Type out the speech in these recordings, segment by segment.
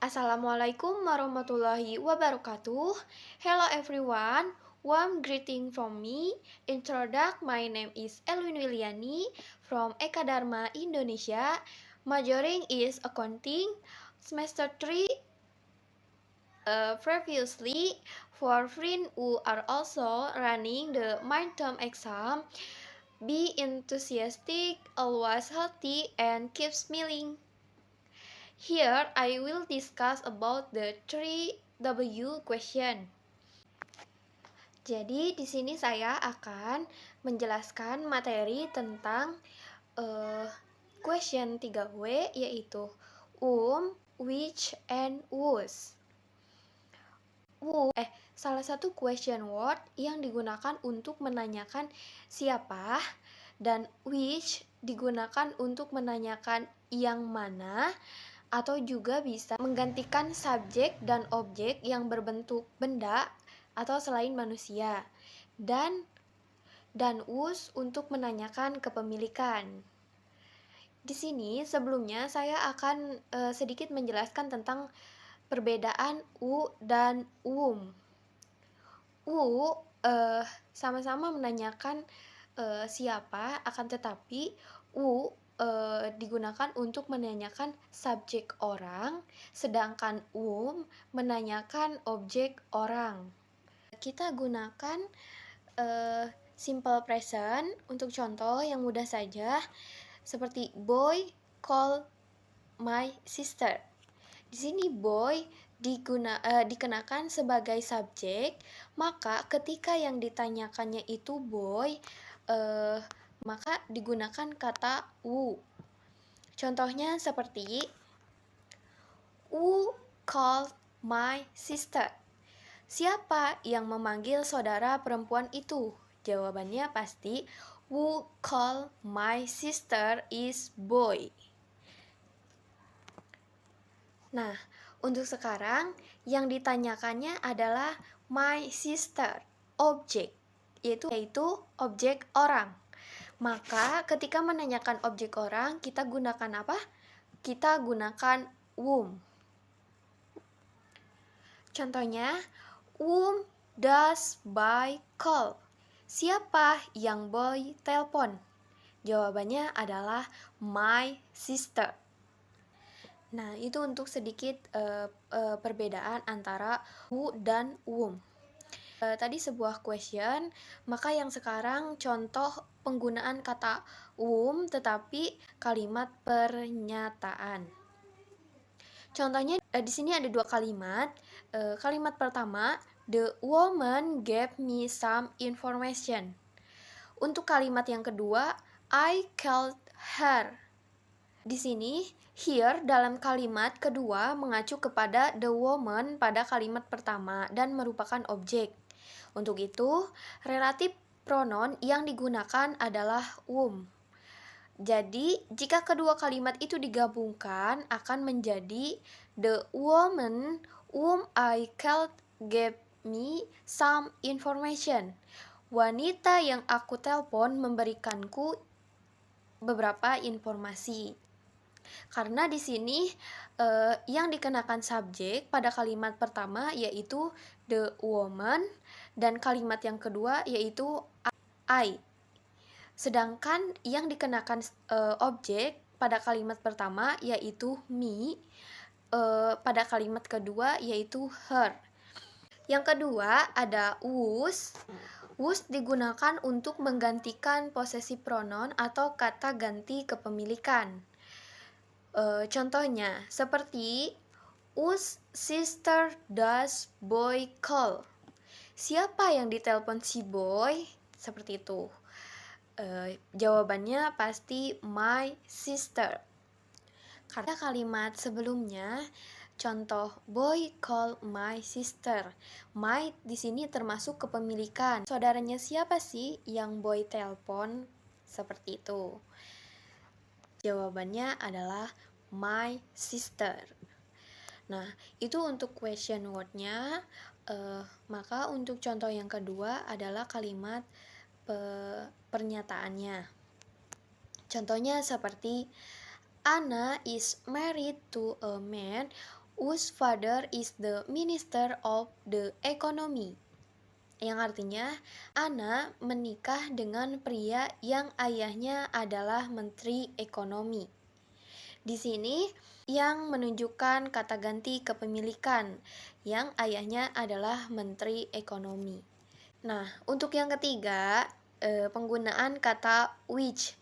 Assalamualaikum warahmatullahi wabarakatuh. Hello everyone. Warm greeting from me. Introduct, my name is Elwin Wiliani from Eka Dharma, Indonesia. Majoring is accounting. Semester 3. Previously, for friends who are also running the midterm exam, be enthusiastic, always healthy, and keep smiling. Here I will discuss about the 3W question. Jadi di sini saya akan menjelaskan materi tentang question 3W, yaitu which, and whose. Salah satu question word yang digunakan untuk menanyakan siapa, dan which digunakan untuk menanyakan yang mana, atau juga bisa menggantikan subjek dan objek yang berbentuk benda atau selain manusia, dan whose untuk menanyakan kepemilikan. Di sini sebelumnya saya akan sedikit menjelaskan tentang perbedaan dan whom. Sama-sama menanyakan siapa, akan tetapi digunakan untuk menanyakan subjek orang, sedangkan whom menanyakan objek orang. Kita gunakan simple present untuk contoh yang mudah saja, seperti boy call my sister. Di sini boy dikenakan sebagai subjek, maka ketika yang ditanyakannya itu boy, maka digunakan kata who. Contohnya seperti who called my sister? Siapa yang memanggil saudara perempuan itu? Jawabannya pasti who called my sister is boy. Nah, untuk sekarang yang ditanyakannya adalah my sister, objek, yaitu objek orang. Maka ketika menanyakan objek orang, kita gunakan apa? Kita gunakan whom. Contohnya, whom does boy call? Siapa yang boy telepon? Jawabannya adalah my sister. Nah, itu untuk sedikit perbedaan antara who dan whom. Tadi sebuah question, maka yang sekarang contoh penggunaan kata whom tetapi kalimat pernyataan. Contohnya di sini ada dua kalimat. Kalimat pertama, the woman gave me some information. Untuk kalimat yang kedua, I called her. Di sini, here dalam kalimat kedua mengacu kepada the woman pada kalimat pertama dan merupakan objek. Untuk itu, relatif pronoun yang digunakan adalah whom. Jadi, jika kedua kalimat itu digabungkan akan menjadi the woman whom I called gave me some information. Wanita yang aku telepon memberikanku beberapa informasi. Karena di sini yang dikenakan subjek pada kalimat pertama yaitu the woman, dan kalimat yang kedua yaitu I. Sedangkan yang dikenakan objek pada kalimat pertama yaitu me, pada kalimat kedua yaitu her. Yang kedua ada whose. Whose digunakan untuk menggantikan posesif pronoun atau kata ganti kepemilikan. Contohnya seperti whose sister does boy call? Siapa yang ditelepon si boy? Seperti itu. Jawabannya pasti my sister. Karena kalimat sebelumnya, contoh boy call my sister. My di sini termasuk kepemilikan. Saudaranya siapa sih yang boy telepon? Seperti itu. Jawabannya adalah my sister. Nah, itu untuk question word-nya. Maka untuk contoh yang kedua adalah kalimat pernyataannya. Contohnya seperti Anna is married to a man whose father is the Minister of the Economy. Yang artinya, Ana menikah dengan pria yang ayahnya adalah Menteri Ekonomi. Di sini yang menunjukkan kata ganti kepemilikan, yang ayahnya adalah Menteri Ekonomi. Nah, untuk yang ketiga, penggunaan kata which.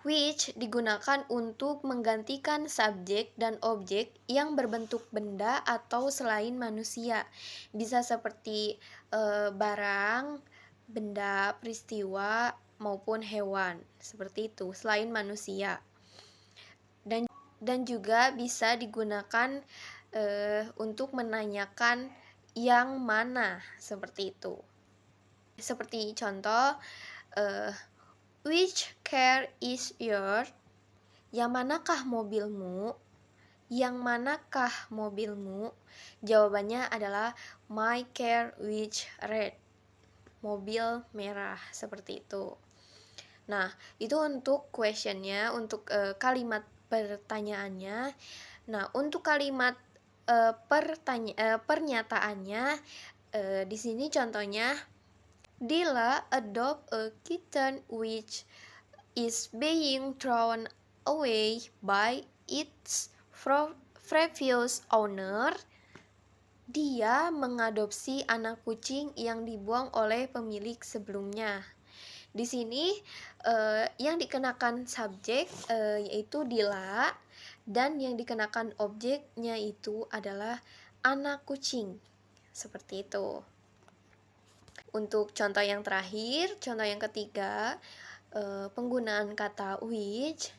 Which digunakan untuk menggantikan subjek dan objek yang berbentuk benda atau selain manusia. Bisa seperti barang, benda, peristiwa, maupun hewan. Seperti itu, selain manusia. Dan juga bisa digunakan untuk menanyakan yang mana, seperti itu. Seperti contoh, which car is yours? Yang manakah mobilmu? Yang manakah mobilmu? Jawabannya adalah my car which red. Mobil merah, seperti itu. Nah, itu untuk questionnya, untuk kalimat pertanyaannya. Nah, untuk kalimat pernyataannya, di sini contohnya, Dila adopt a kitten which is being thrown away by its previous owner. Dia mengadopsi anak kucing yang dibuang oleh pemilik sebelumnya. Di sini yang dikenakan subjek yaitu Dila, dan yang dikenakan objeknya itu adalah anak kucing. Seperti itu. Untuk contoh yang terakhir, contoh yang ketiga, penggunaan kata which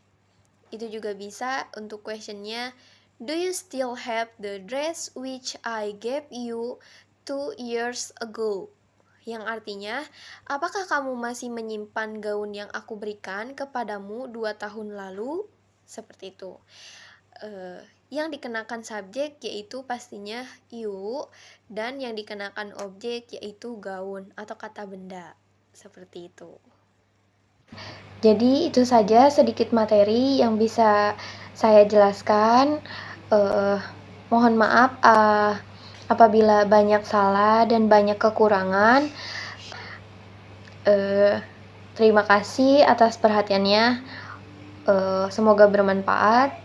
itu juga bisa untuk questionnya, do you still have the dress which I gave you 2 years ago? Yang artinya, apakah kamu masih menyimpan gaun yang aku berikan kepadamu 2 tahun lalu? Seperti itu. Yang dikenakan subjek yaitu pastinya you, dan yang dikenakan objek yaitu gaun atau kata benda. Seperti itu. Jadi itu saja sedikit materi yang bisa saya jelaskan. Mohon maaf apabila banyak salah dan banyak kekurangan. Terima kasih atas perhatiannya. Semoga bermanfaat.